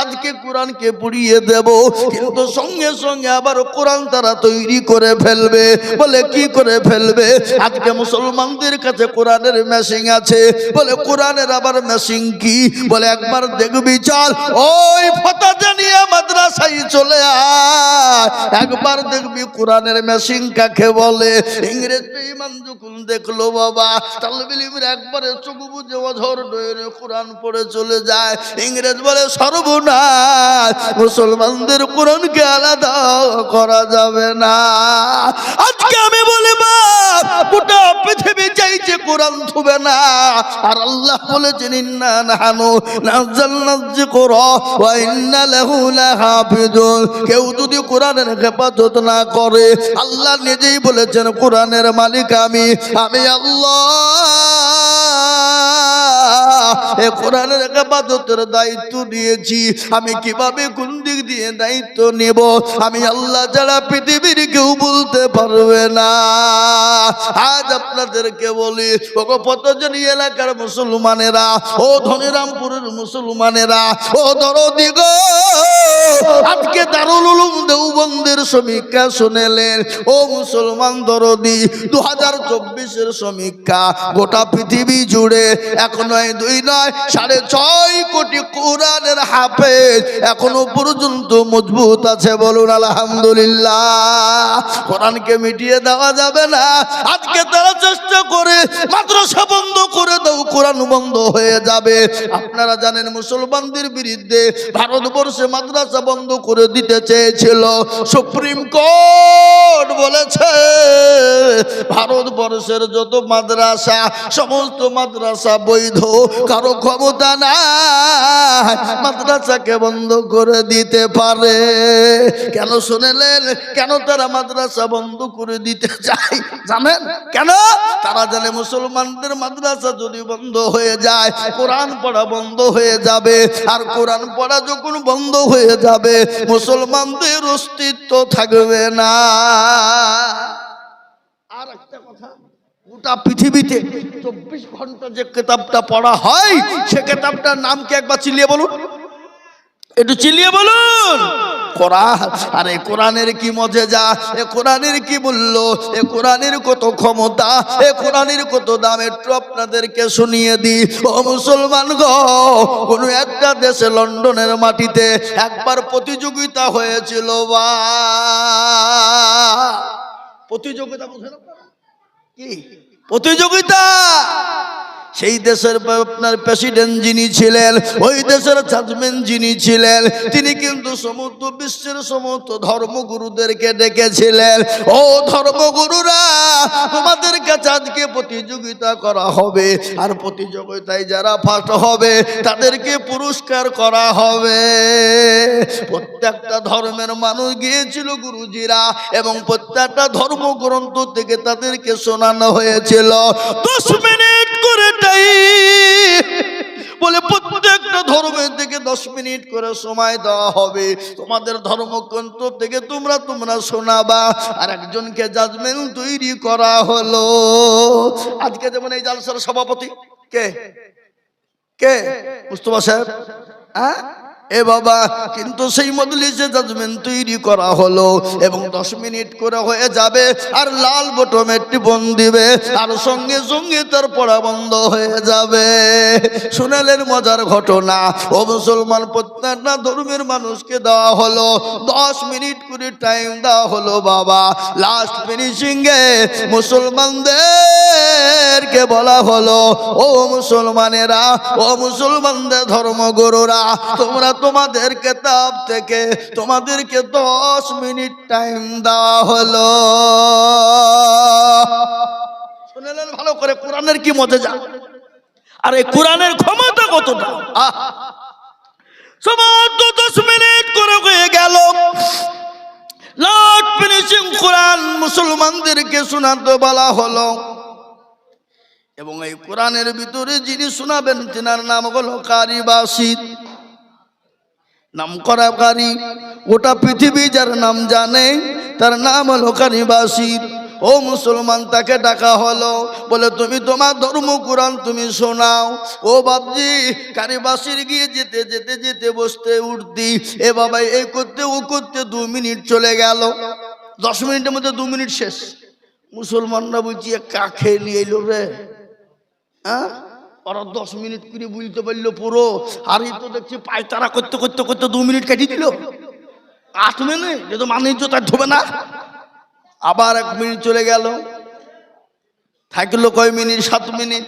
আজকে কোরআনকে পড়িয়ে দেব, কিন্তু সঙ্গে সঙ্গে আবার কোরআন তারা তৈরি করে ফেলবে। বলে কি করে ফেলবে? আজকে মুসলমানদের কাছে কোরআনের মেশিন আছে। বলে কোরআনের আবার মেশিন কি? বলে একবার দেখবি চল ওই ফতা জানিয়ে মাদ্রাসায় চলে আয়, একবার দেখবি কোরআনের মেশিন কাকে বলে। ইংরেজ বেঈমান যখন দেখলো বাবা তালবিল ইলমের একবারে চোখ বুজে অঝর ডয়ে কোরআন পড়ে চলে যায়, ইংরেজ বলে সর্বনাশ, মুসলমানদের কোরআনকে আলাদা করা যাবে না। আজকে আমি বলি গোটা পৃথিবী চাইছে কোরআন থুবে না, আর আল্লাহ বলেছেন ইন্না নাহনু নাযালনায যিকরা ওয়া ইন্না লাহু লাহাফিজুন। কেউ যদি কোরআনের হেফাজত না করে, আল্লাহ নিজেই বলেছেন কোরআনের মালিক আমি আল্লাহ। এ কোরআনের হেফাজতের দায়িত্ব দিয়েছি, আমি কিভাবে কোন দিক দিয়ে দায়িত্ব নেব আমি আল্লাহ ছাড়া পৃথিবীর কেউ বলতে পারবে না। আজ আপনাদেরকে বলি ওগো পতজনী এলাকার মুসলমানেরা, ও ধনিরামপুরের মুসলমানেরা, ও দরদি গো, আজকে দারুল উলুম দেওবন্দের সমীক্ষা শুনেলেন। ও মুসলমান দরদি, 2024-এর সমীক্ষা গোটা পৃথিবী জুড়ে 1 নয় 2 নয় 6.5 কোটি কোরআনের হাফেজ এখনো পর্যন্ত মজবুত আছে। বলুন আলহামদুলিল্লাহ। কোরআনকে মিটিয়ে দেওয়া যাবে না। আজকে তারা চেষ্টা করে মাদ্রাসা বন্ধ করে দাও, কোরআন বন্ধ হয়ে যাবে। আপনারা জানেন মুসলমানদের বিরুদ্ধে ভারতবর্ষে মাদ্রাসা বন্ধ করে দিতে চেয়েছিল, সুপ্রিম কোর্ট বলেছে ভারতবর্ষের যত মাদ্রাসা সমস্ত মাদ্রাসা বৈধ, কারো ক্ষমতা নাই মাদ্রাসাকে বন্ধ করে দিতে পারে। কেন শুনেলেন? কেন তারা মাদ্রাসা বন্ধ করে দিতে চায় জানেন? কেন? তারা জানে মুসলমানদের মাদ্রাসা যদি বন্ধ হয়ে যায় কোরআন পড়া বন্ধ হয়ে যাবে, আর কোরআন পড়া যখন বন্ধ হয়ে যাবে মুসলমানদের অস্তিত্ব থাকবে না। আর একটা কথা, গোটা পৃথিবীতে 24 ঘন্টা যে কিতাবটা পড়া হয় সে কিতাবটার নাম কি একবার চিল্লিয়ে বলুন, একটু চিল্লিয়ে বলুন। কোরআন। আর এই কোরআনের কি মজেজা, এ কোরআনের কি মূল্য, এ কোরআনের কত ক্ষমতা, এ কোরআনের কত দাম, একটু আপনাদেরকে শুনিয়ে দিই। ও মুসলমান গো, কোন একটা দেশে লন্ডনের মাটিতে একবার প্রতিযোগিতা হয়েছিল। বা প্রতিযোগিতা বুঝেন কি প্রতিযোগিতা? সেই দেশের আপনার প্রেসিডেন্ট যিনি ছিলেন, ওই দেশের জাজমেন্ট যিনি ছিলেন, তিনি কিন্তু সমস্ত বিশ্বের সমস্ত ধর্মগুরুদেরকে ডেকেছিলেন। ও ধর্মগুরুরা, তোমাদের কাছে আজকে প্রতিযোগিতা করা হবে, আর প্রতিযোগিতায় যারা ফার্স্ট হবে তাদেরকে পুরস্কার করা হবে। প্রত্যেকটা ধর্মের মানুষ গিয়েছিল গুরুজিরা, এবং প্রত্যেকটা ধর্মগ্রন্থ থেকে তাদেরকে শোনানো হয়েছিল 10 মিনিট করে বলে প্রত্যেকটা ধর্মের থেকে 10 মিনিট করে সময় দেওয়া হবে। তোমাদের ধর্মগ্রন্থ থেকে তোমরা শোনাবা। আর একজনকে জাজমেন্ট তৈরি করা হলো। আজকে যেমন এই জালসার সভাপতি কে কে মুস্তফা সাহেব, হ্যাঁ এ বাবা, কিন্তু সেই মজলিসে জাজমেন্ট তৈরি করা হলো এবং 10 মিনিট করে হয়ে যাবে, আর লাল বটমে টিপন দিবে, আর সঙ্গে সঙ্গে তার পড়া বন্ধ হয়ে যাবে। শুনেলেন মজার ঘটনা? ও মুসলমান, প্রত্যেকটা ধর্মের মানুষকে দেওয়া হলো 10 মিনিট করে টাইম দেওয়া হলো বাবা। লাস্ট ফিনিশিং এ মুসলমানদেরকে বলা হলো, ও মুসলমানেরা, ও মুসলমানদের ধর্মগুরুরা, তোমরা তোমাদের কিতাব থেকে তোমাদেরকে 10 মিনিট টাইম দেওয়া হলো। শুনলেন ভালো করে কোরআনের কি মজেজা, আর এই কোরআনের ক্ষমতা কতটা। সমস্ত 10 মিনিট করে হয়ে গেল। লাস্ট ফিনিশিং কোরআন মুসলমানদেরকে শোনাতে বলা হলো, এবং এই কোরআনের ভিতরে যিনি শোনাবেন তিনার নাম হলো কারি বাসির। নাম করা কারি, গোটা পৃথিবী যার নাম জানে তার নাম হলো কারি বাসির। ও ও মুসলমান, তাকে ডাকা হলো, বলে তুমি তোমার ধর্ম কোরআন তুমি শোনাও। ও বাপজি, কারিবাসির গিয়ে যেতে যেতে যেতে বসতে উঠতি, এ বাবা এই করতে ও করতে 2 মিনিট চলে গেল। 10 মিনিটের মধ্যে 2 মিনিট শেষ। মুসলমানরা বলছি কাকে নিয়ে এলো রে, হ্যাঁ? ওরা 10 মিনিট করে বুঝতে পারলো পুরো, আর এই তো দেখছি পায়তারা করতে করতে করতে 2 মিনিট কাটিয়ে দিল। 8 মিনিট, যে তো মানিজ্য তার ধোবে না। আবার 1 মিনিট চলে গেল, থাকলো কয় মিনিট, 7 মিনিট।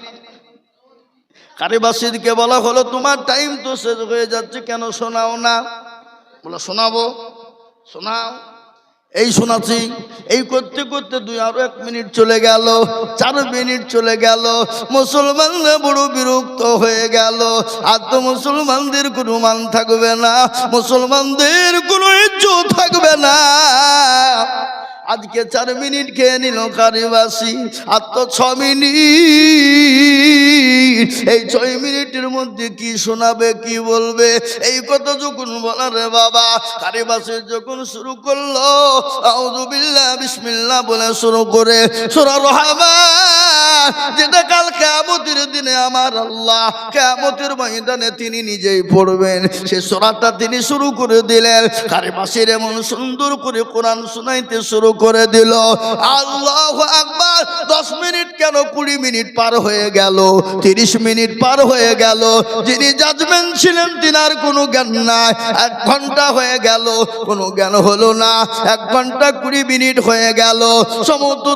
কারিবাসীকে বলা হলো তোমার টাইম তো শেষ হয়ে যাচ্ছে, কেন শোনাও না? বলে শোনাবো, শোনাও। এই শোনাচ্ছি। এই করতে করতে 1 মিনিট চলে গেল, 4 মিনিট চলে গেল। মুসলমানরা বড় বিরক্ত হয়ে গেল। আর তো মুসলমানদের কোনো মান থাকবে না, মুসলমানদের কোনো ইজ্জত থাকবে না। আজকে 4 মিনিট খেয়ে নিল কারিবাসী, আর তো 6 মিনিট। এই 6 মিনিটের মধ্যে কি শোনাবে, কি বলবে? এই কথা যখন বলার বাবা, কারিবাসী যখন শুরু করলো আউযু বিল্লাহ বিসমিল্লাহ বলে শুরু করে সূরা রহমান, যেটা কাল কিয়ামতের দিনে আমার আল্লাহ কিয়ামতের ময়দানে তিনি নিজেই পড়বেন, সে সূরাটা তিনি শুরু করে দিলেন। কারিবাসীর এমন সুন্দর করে কোরআন শোনাইতে শুরু করে দিল। আল্লাহু আকবার। 10 মিনিট কেন 20 মিনিট পার হয়ে গেল, 30 মিনিট পার হয়ে গেল। যিনি জাজমেন্ট ছিলেন তিনার কোনো জ্ঞান নাই। 1 ঘন্টা হয়ে গেল, কোনো জ্ঞান হলো না। 1 ঘন্টা 20 মিনিট হয়ে গেল। সমস্ত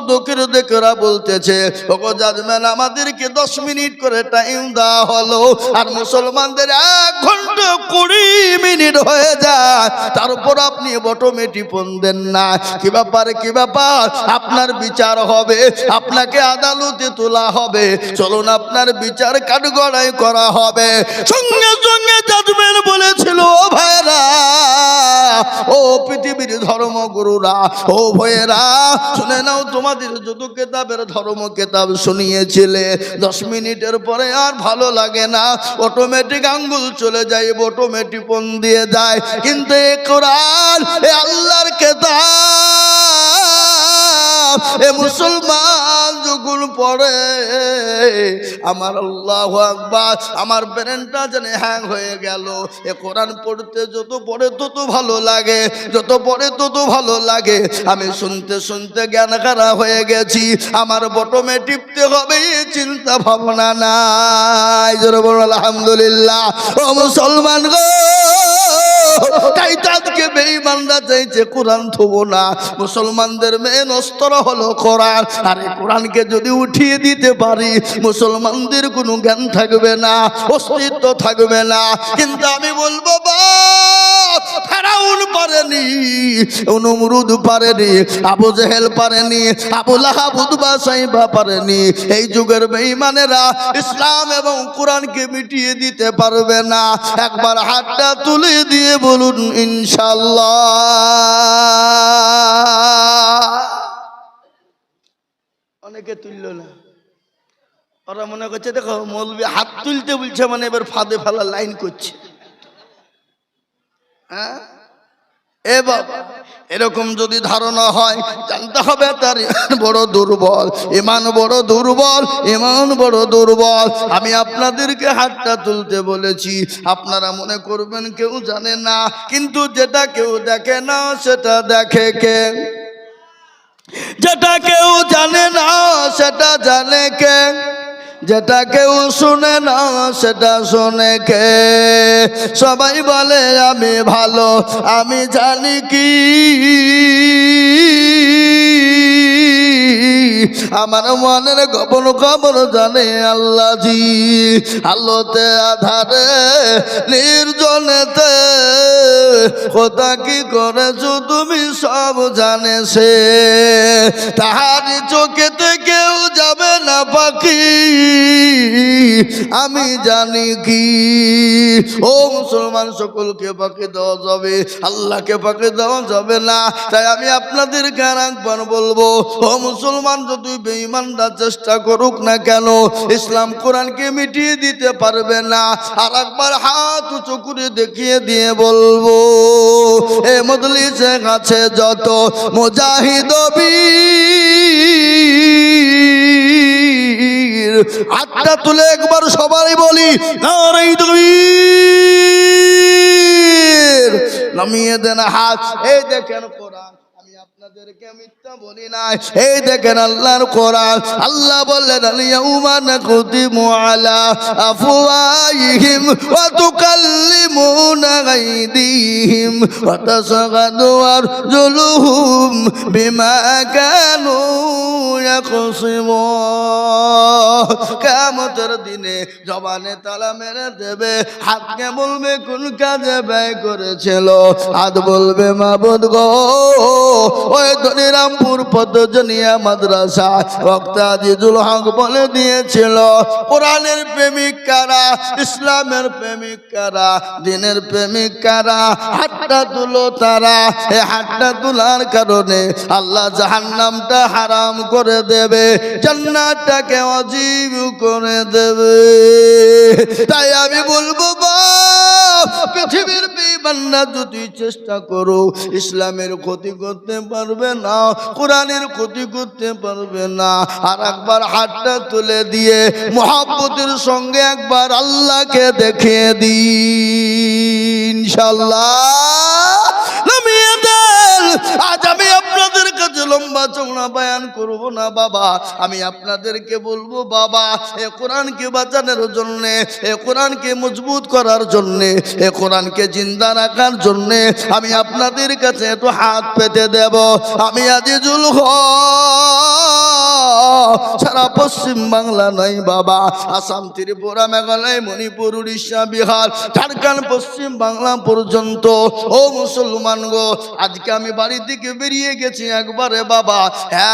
দেখেরা বলতেছে ওগো জাজমেন্ট, আমাদেরকে 10 মিনিট করে টাইম দেওয়া হলো, আর মুসলমানদের 1 ঘন্টা 20 মিনিট হয়ে যায়, তারপর আপনি বটমেটি পণ দেন না। কি ব্যাপার, কি ব্যাপার? আপনার বিচার হবে, আপনাকে আদালতে তোলা হবে, চলুন আপনার বিচার কাঠগড়াই করা হবে। সঙ্গে সঙ্গে জাজমেন্ট বলেছিল ও ভাইরা, ও পৃথিবীর ধর্মগুরুরা, ও ভাইয়েরা, শুনে নাও, তোমাদের যত কেতাবের ধর্ম কেতাব শুনিয়েছিলে, 10 মিনিটের পরে আর ভালো লাগে না, অটোমেটিক আঙ্গুল চলে যায়, অটোমেটিক পণ দিয়ে যায়। কিন্তু এ কোরআন, এ আল্লাহর কেতাব, এ মুসলমান যখন পড়ে, আমার আল্লাহু আকবার, আমার ব্রেনটা যেন হ্যাং হয়ে গেল। এ কোরআন পড়তে যত পড়ে তত ভালো লাগে, যত পড়ে তত ভালো লাগে। আমি শুনতে শুনতে জ্ঞান হারা হয়ে গেছি, আমার বটমে টিপতে হবে এই চিন্তা ভাবনা নাই। জোরে বলুন আলহামদুলিল্লাহ। ও মুসলমান গো, তাই তো আজকে বেঈমানরা চাইছে কোরআন থবো না। মুসলমানদের মেন অস্ত্র হলো কোরআন, আর এই কোরআনকে যদি উঠিয়ে দিতে পারি, মুসলমানদের কোনো জ্ঞান থাকবে না, অস্তিত্ব থাকবে না। কিন্তু আমি বলবো ফেরাউন পারেনি, নমরুদ পারেনি, আবু জেহেল পারেনি, আবু লাহাব উতবা সাইবা পারেনি। এই যুগের বেঈমানেরা ইসলাম এবং কোরআনকে মিটিয়ে দিতে পারবে না। একবার হাতটা তুলে দিয়ে বলুন ইনশাআল্লাহ। অনেকে তুলল না, ওরা মনে করছে দেখো মৌলবি হাত তুলতে বলছে মানে এবার ফাঁদে ফেলা লাইন করছে। হ্যাঁ, এ বাবা, এরকম যদি ধারণা হয় জানতে হবে তার বড় দুর্বল, ইমান বড় দুর্বল, ইমান বড় দুর্বল। আমি আপনাদেরকে হাতটা তুলতে বলেছি, আপনারা মনে করবেন কেউ জানে না, কিন্তু যেটা কেউ দেখে না সেটা দেখে কে? যেটা কেউ জানে না সেটা জানে কে? যেটা কেউ শুনে না সেটা শোনে কে? সবাই বলে আমি ভালো, আমি জানি কি আমার মনের গোপন খবর জানে আল্লাহ জি। আলোতে আধারে নির্জনেতে কথা কি করেছো তুমি সব জানে সে, তাহার চোখেতে কেউ যাবে না পাখি, আমি জানি কি। ও মুসলমান, সকলকে পাখি দেওয়া যাবে, আল্লাহকে পাখি দেওয়া যাবে না। তাই আমি আপনাদেরকে আর একবার বলবো, ও মুসলমান, যত বেঈমানরা চেষ্টা করুক না কেন, ইসলাম কোরআনকে মিটিয়ে দিতে পারবে না। আর একবার হাত উঁচু করে দেখিয়ে দিয়ে বলবো এ মজলিসে কাছে যত মুজাহিদ বীর হাতটা তুলে একবার সবাই বলি নারে তাকবীর। নামিয়ে দেন হাত। এই দেখেন কোরআন, আপনাদেরকে মিথ্যা বলি নাই। এই দেখেন আল্লাহর কোরআন। আল্লাহ বললেন আল-ইয়াউমা নাকতিমু আলা আফওয়াহিহিম ওয়া তুকাল্লিমুনা আইদিহিম ওয়া তাশহাদু আরজুলুহুম বিমা কানু ইয়াকসিবুন। কিয়ামতের দিনে জবানে তালা মেরে দেবে, হাতকে বলবে কোন কাজে ব্যয় করেছিল, হাত বলবে মাবুদ গো ওই ধনিরামপুর পদ্মজনিয়া মাদ্রাসা বক্তা আজিজুল হক বলে দিয়েছিল কোরআনের প্রেমিক কারা, ইসলামের প্রেমিক কারা, দিনের প্রেমিক কারা, হাতটা তুলো তারা। এই হাতটা তোলার কারণে আল্লাহ জাহান্নামটা হারাম করে দেবে, জান্নাতটাকে ওয়াজিব করে দেবে। তাই আমি বলবো বাপ, পৃথিবীর বেঈমানরা যদি চেষ্টা করো ইসলামের ক্ষতি করতে পারবে না, কোরআনের ক্ষতি করতে পারবে না। আর একবার হাতটা তুলে দিয়ে মুহাব্বতের সঙ্গে একবার আল্লাহকে দেখিয়ে দিন ইনশাআল্লাহ। নামিয়ে দেন। আজ আমি আপনাদের কাছে লম্বা চওড়া বয়ান করব না বাবা, আমি আপনাদেরকে বলবো বাবা এ কোরআনকে বাঁচানোর জন্য, এ কোরআনকে মজবুত করার জন্য, এ কোরআনকে জিন্দা রাখার জন্য আমি আপনাদের কাছে একটু হাত পেতে দেব। আমি আজিজুল হক সারা পশ্চিম বাংলা নয় বাবা, আসাম, ত্রিপুরা, মেঘালয়, মণিপুর, উড়িষ্যা, বিহার, ঝাড়খণ্ড, পশ্চিম বাংলা পর্যন্ত ও মুসলমান গো, আজকে আমি বাড়ি থেকে বেরিয়ে গেছি একবারে বাবা,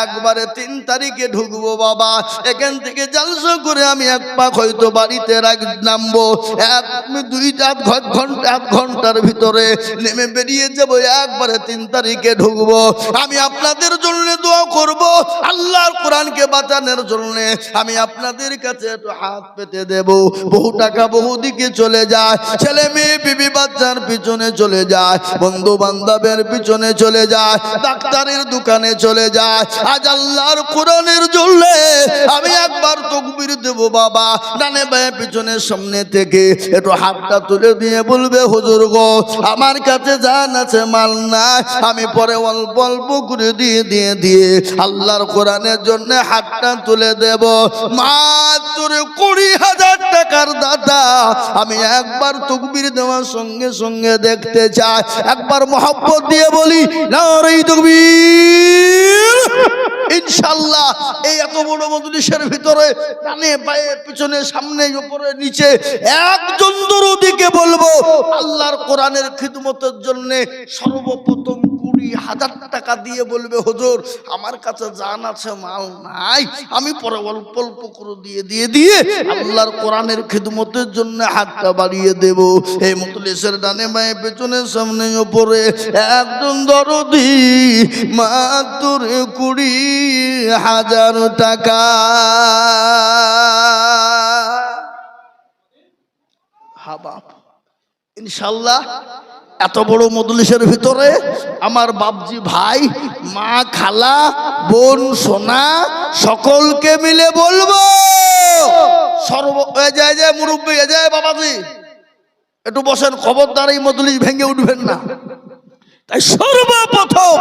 একবারে 3 তারিখে ঢুকবো বাবা। এখান থেকে জালসা করে আমি এক পাক হয়তো বাড়িতে নামবো, 1-2 ঘন্টার ভিতরে নেমে বেরিয়ে যাবো, একবারে 3 তারিখে ঢুকবো। আমি আপনাদের জন্য দোয়া করব, আল্লাহর কোরআনকে বাঁচানোর জন্য আমি আপনাদের কাছে একটু হাত পেতে দেব। বহু টাকা বহু দিকে চলে যায়, ছেলে মেয়ে বিবি বাচ্চার পিছনে চলে যায়, বন্ধু বান্ধবের পিছনে চলে যায়, ডাক্তারের দোকানে চলে যায়। আজ আল্লাহর কোরআনের জন্য আমি একবার তাকবীর দেব বাবা, ডানে বায়ে পিছনে সামনে থেকে একটু হাতটা তুলে দিয়ে বলবে হুজুর গো আমার কাছে জান আছে মাল নাই, আমি পরে অল্প অল্প করে দিয়ে আল্লাহর কোরআনের জন্য হাতটা তুলে দেব। মাত্র 20,000 টাকার দাদা আমি একবার তাকবীর দেওয়ার সঙ্গে সঙ্গে দেখতে চাই। একবার মহব্বত দিয়ে বলি নারে তাকবীর। ইনশাআল্লাহ এই এত বড় মজলিসের ভিতরে ডানে বায়ে পিছনে সামনে উপরে নিচে একজন দরুদিকে বলবো আল্লাহর কোরআনের খিদমতের জন্য সর্বপ্রথম 20,000 টাকা দিয়ে বলবে হুজুর আমার কাছে জান আছে মাল নাই, আমি পরে অল্প অল্প করে দিয়ে আল্লাহর কোরআনের খিদমতের জন্য হাতটা বাড়িয়ে দেব। এই মজলিসের ডানে বায়ে পেছনে সামনে উপরে একজন দরদি মাত্র 20,000 টাকা। হ্যাঁ বাপ ইনশাআল্লাহ এত বড় মজলিসের ভিতরে আমার বাপজি ভাই, মা, খালা, বোন, সোনা সকলকে মিলে বলবো মুরব্বী বাবাজি একটু বসেন, খবরদার এই মজলিস ভেঙে উঠবেন না। তাই সর্বপ্রথম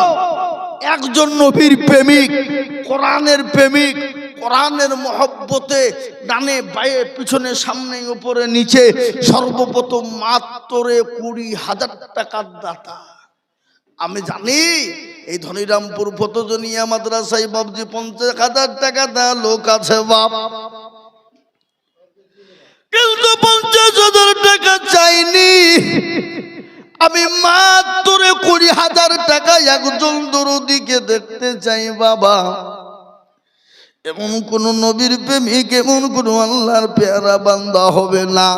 একজন নবীর প্রেমিক, কোরআনের প্রেমিক, কোরআনের মহব্বতে ডানে বায়ে পিছনে সামনে উপরে নিচে সর্বপ্রথম মাত্র 20,000 টাকার দাতা। আমি জানি এই ধনিরামপুর ফতজনিয়া মাদ্রাসায় বাবজি 50,000 টাকা দেওয়া লোক আছে বাপ, কিন্তু 50,000 টাকা চাইনি। আমি মাত্র 20,000 টাকা একজন দরদিকে দেখতে চাই বাবা। এমন কোন নবীর প্রেমিক, এমন কোন আল্লাহর পেয়ারা বান্দা হবে না,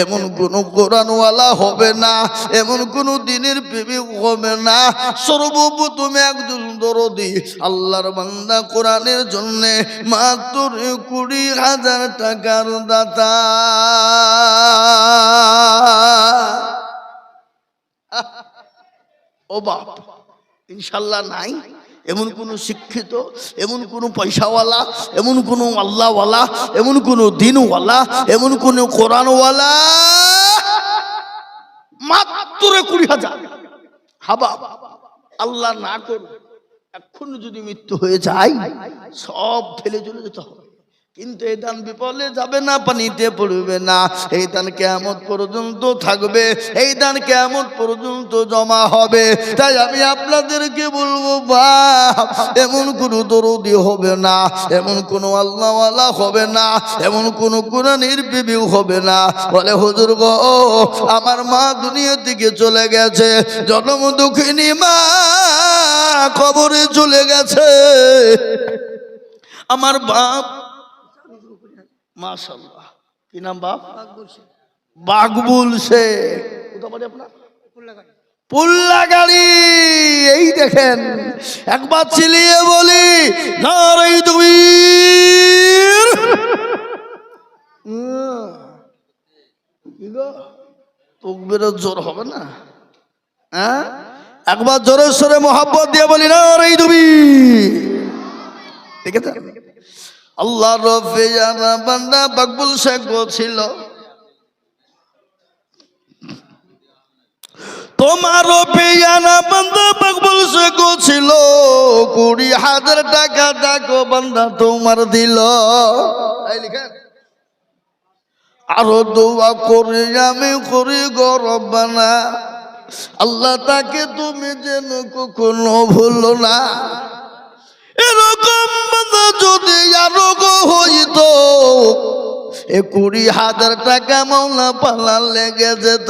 এমন কোন কোরআনওয়ালা হবে না, এমন কোন দিনের প্রেমিক হবে না, সর্বপ্রথম একজন দরদি আল্লাহর বান্দা কোরআনের জন্য মাত্র 20,000 টাকার দাতা। ও বাপ, ইনশাল্লাহ নাই। এমন কোন শিক্ষিত, এমন কোন পয়সাওয়ালা, এমন কোন আল্লাহওয়ালা, এমন কোন দিনওয়ালা, এমন কোন কোরআনওয়ালা মাত্র 20,000। হাবা আল্লাহ না করুন, এখন যদি মৃত্যু হয়ে যায় সব ফেলে চলে যেতে হবে, কিন্তু এই দান বিপলে যাবে না, পানিতে পড়বে না। এই দান কিয়ামত পর্যন্ত থাকবে, এই দান কিয়ামত পর্যন্ত জমা হবে। তাই আমি আপনাদেরকে বলবো, বাপ, এমন কোনো দরদি হবে না, এমন কোনো আল্লাহওয়ালা হবে না, এমন কোনো কোরআনের বিবিও হবে না বলে হুজুর গো আমার মা দুনিয়া থেকে চলে গেছে, জন্ম দুঃখিনী মা কবরে চলে গেছে, আমার বাপ মাশাআল্লাহ কি নাম বাপ? বাকবুল শেখ। কোথায় বাড়ি আপনার? পুল্লাগাড়ি। এই দেখেন, একবার চিলিয়ে বলি নারে তাকবীর। তাকবীরের জোর হবে না? হ্যাঁ, একবার জোরে সোরে মোহাব্বত দিয়ে বলি নারে তাকবীর। ঠিক আছে? আল্লাহ রব্বে জানা বান্দা বাকবুল শেখ ছিল, তোমার পেয়ানা বান্দা বাকবুল শেখ ছিল, 20,000 টাকা দেখো বান্দা তোমার দিল। আরো দোয়া করে আমি করি গো রব্বানা, আল্লাহ তাকে তুমি যেন কখনো ভুলো না। এরকম বান্দা যদি আরো হইতো, 20,000 টাকা মাওলা পালা লেগে যেত।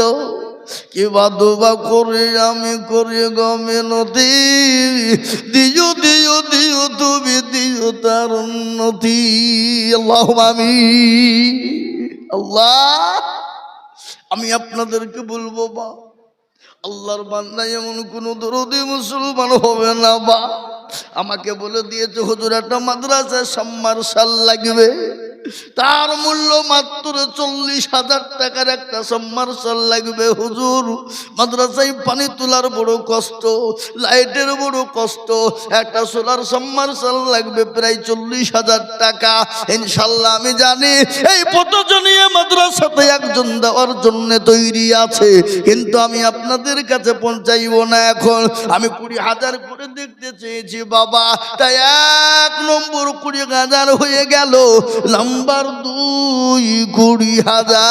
কিবা দুবা করি আমি করি গো মিনতি, দিও দিও দিও তুমি দিও তার উন্নতি। আল্লাহুম্মা আমিন। আল্লাহ, আমি আপনাদেরকে বলবো বা আল্লাহর বান্দা এমন কোন দরদি মুসলমান হবে না বা আমাকে বলে দিয়েছে হুজুর একটা মাদ্রাসায় সাবমার্শাল লাগবে, তার মূল্য মাত্র 40,000 টাকার একটা সাবমার্শাল লাগবে। হুজুর মাদ্রাসায় পানি তোলার বড় কষ্ট, লাইটের বড় কষ্ট, একটা সোলার সাবমার্শাল লাগবে প্রায় 40,000 টাকা। ইনশাআল্লাহ আমি জানি এই পথজনীয় মাদ্রাসাতে একজন দেওয়ার জন্য তৈরি আছে, কিন্তু আমি আপনাদের কাছে পৌঁছাইব না। এখন আমি 20,000 করে দেখতে চেয়েছি বাবা, তাই 1 নম্বর 20,000 হয়ে গেল, নাম্বার 2 20,000।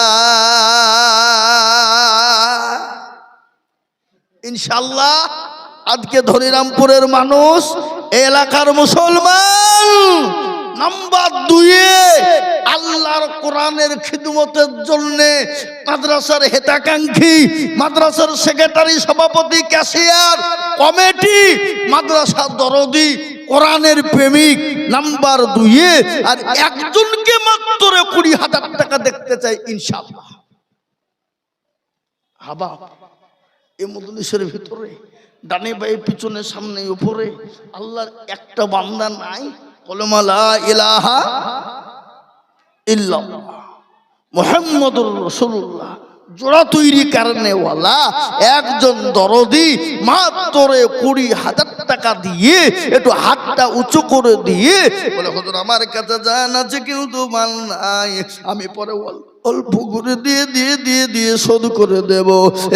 ইনশাআল্লাহ আজকে ধনিরামপুরের মানুষ, এলাকার মুসলমান, নাম্বার 2-এ আল্লাহর কোরআনের খিদমতের জন্য মাদ্রাসার হিতাকাঙ্ক্ষী, মাদ্রাসার সেক্রেটারি, সভাপতি, ক্যাশিয়ার, কমিটি, মাদ্রাসা দরদি, কোরআনের প্রেমিক, নাম্বার 2-এ। আর একজনকে মাত্র 20,000 টাকা দেখতে চাই ইনশাআল্লাহ। হাবা এই মজলিসের ভিতরে ডানে বায়ে পিছনে সামনে উপরে আল্লাহর একটা বান্দা নাই কলেমা লা ইলাহা ইল্লাল্লাহ মুহাম্মাদুর রাসূলুল্লাহ জোড়া তৈরি কারণেওয়ালা একজন দরদি মাত্র 20,000 টাকা দিয়ে একটু হাতটা উঁচু করে দিয়ে বলে হুজুর আমার কাছে জান আছে কিন্তু মাল নাই, আমি পরে অল্প করে দিয়ে দিয়ে দিয়ে দিয়ে শোধ করে দেব।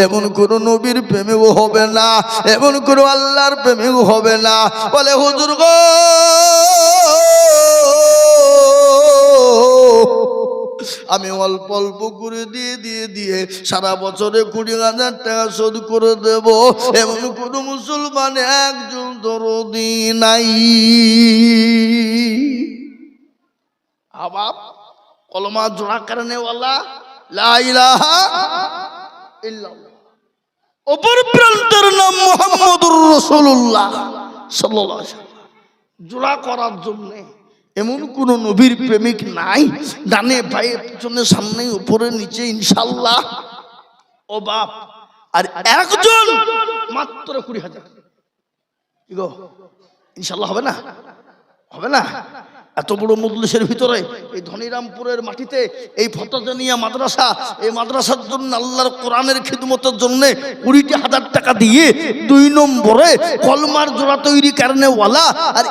এমন কোন নবীর প্রেমেও হবে না, এমন কোন আল্লাহর প্রেমেও হবে না। বলে হুজুর গো আমি অল্প অল্প করে দিয়ে দিয়ে দিয়ে সারা বছরে 20,000 টাকা শোধ করে দেব, এমন কোন মুসলমান একজন দরদি নাই। আবাব কলমা জোড়া কারণেওয়ালা লা ইলাহা ইল্লাল্লাহ, অপর প্রান্তের নাম মুহাম্মাদুর রাসূলুল্লাহ সাল্লাল্লাহু আলাইহি ওয়াসাল্লাম। জোড়া করার জন্য এমন কোন নবীর প্রেমিক নাই, ডানে বায়ে পিছনে সামনে উপরে নিচে ইনশাআল্লাহ। ও বাপ, আর একজন মাত্র 20,000 কি গো ইনশাআল্লাহ হবে না? হবে না? এত বড় মজলিসের ভিতরে এই ধনিরামপুরের মাটিতে এই ফতজানিয়া মাদ্রাসা, এই মাদ্রাসার জন্য আল্লাহর কোরআনের খিদমতের জন্য 20,000 টাকা দিয়ে 2 নম্বরে কলমার জোড়া তৈরি কারণেওয়ালা আর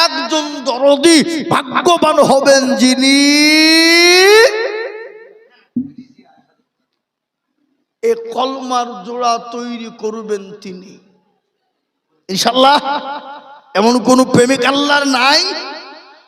একজন দরদি ভাগ্যবান হবেন যিনি এই কলমার জোড়া তৈরি করবেন তিনি ইনশাআল্লাহ। এমন কোন প্রেমিক আল্লাহর নাই?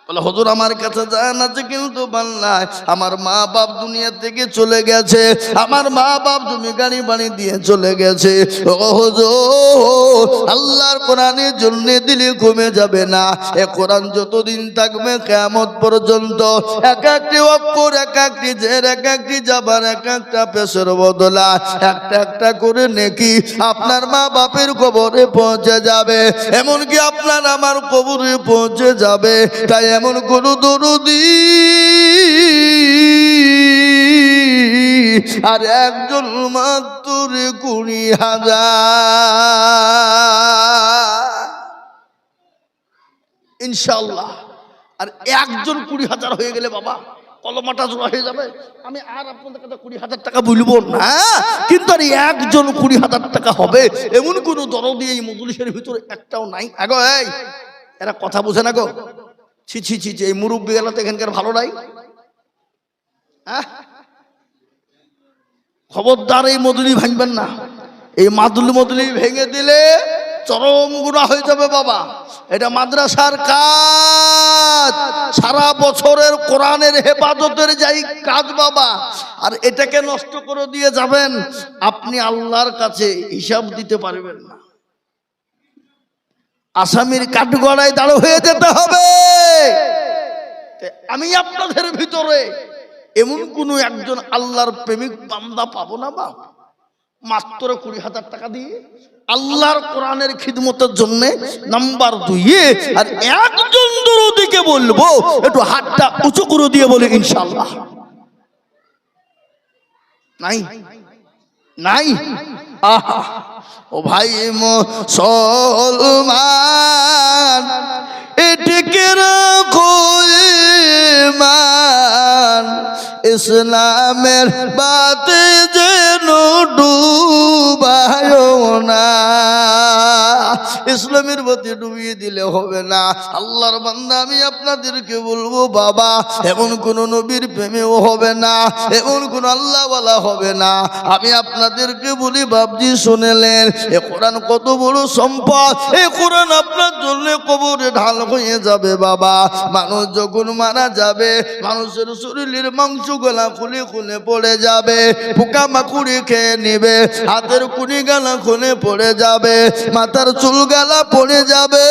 বলে হুজুর আমার কাছে জান আছে কিন্তু বাংলায় আমার মা বাপ দুনিয়া থেকে চলে গেছে, আমার মা বাপ জমি গাড়ি বাড়ি দিয়ে চলে গেছে। ও হুজুর আল্লাহর কোরআনের জন্য দিলে কমে যাবে না। এ কোরআন যতদিন থাকবে কিয়ামত পর্যন্ত এক একটি অক্ষর, এক একটি জের, এক একটি জাবার, এক একটা পেশের বদলা একটা একটা করে নেকি আপনার মা বাপের কবরে পৌঁছে যাবে, এমনকি আপনার আমার কবরে পৌঁছে যাবে। তাই এমন কোন দরদি আর একজন মাত্র 20,000 ইনশাআল্লাহ। আর একজন 20,000 হয়ে গেলে বাবা কলমাটা জোড়া হয়ে যাবে। আমি আর আপনাদের কাছে 20,000 টাকা বলবো না, কিন্তু আর একজন 20,000 টাকা হবে এমন কোন দরদি এই মজলিসের ভিতরে একটাও নাই। আগো এই এরা কথা বুঝে না গো, ছি ছি ছি, এই মুরব্বী গেলা তো এখানকার ভালো নাই। খবরদার এই মদুলি ভাঙবেন না। এই মদুলি ভেঙে দিলে চরম গুনাহ হয়ে যাবে বাবা। এটা মাদ্রাসার কাজ, সারা বছরের কোরআনের হেফাজতের যাই কাজ বাবা। আর এটাকে নষ্ট করে দিয়ে যাবেন, আপনি আল্লাহর কাছে হিসাব দিতে পারবেন না। আসামির কাঠগড়ায় দাঁড় হয়ে যেতে হবে। আমি আপনাদের ভিতরে এমন কোন একজন আল্লাহর প্রেমিক বান্দা পাবো না বাপ, মাত্র 20,000 টাকা দিয়ে আল্লাহর কোরআনের খিদমতের জন্য নাম্বার 2। আর একজন দরদিকে বলবো একটু হাতটা উঁচু করে দিয়ে বলে ইনশাআল্লাহ। নাই নাই আহা ও ভাই মুসলমান এটিকে রাখো ঈমান, ইসলামের বাতে যেন ডুবায়ো না। ইসলামের বাতি ডুবিয়ে দিলে হবে না। আল্লাহর বান্দা আমি আপনাদেরকে বলবো বাবা, এমন কোন নবীর প্রেমেও হবে না, এমন কোন আল্লাহওয়ালা হবে না। আমি আপনাদেরকে বলি বাপজি শুনেলেন, এ কোরআন কত বড় সম্পদ। এই কোরআন আপনার জন্য কবরে ঢাল হয়ে যাবে বাবা। মানুষ যখন মারা যাবে মানুষের শরীরের মাংস গলা খুলে খুলে পড়ে যাবে, পোকা মাকুড়ি খেয়ে নিবে, হাতের কুড়ি গালা খুলে পড়ে যাবে, মাথার চুল গালা পড়ে যাবে।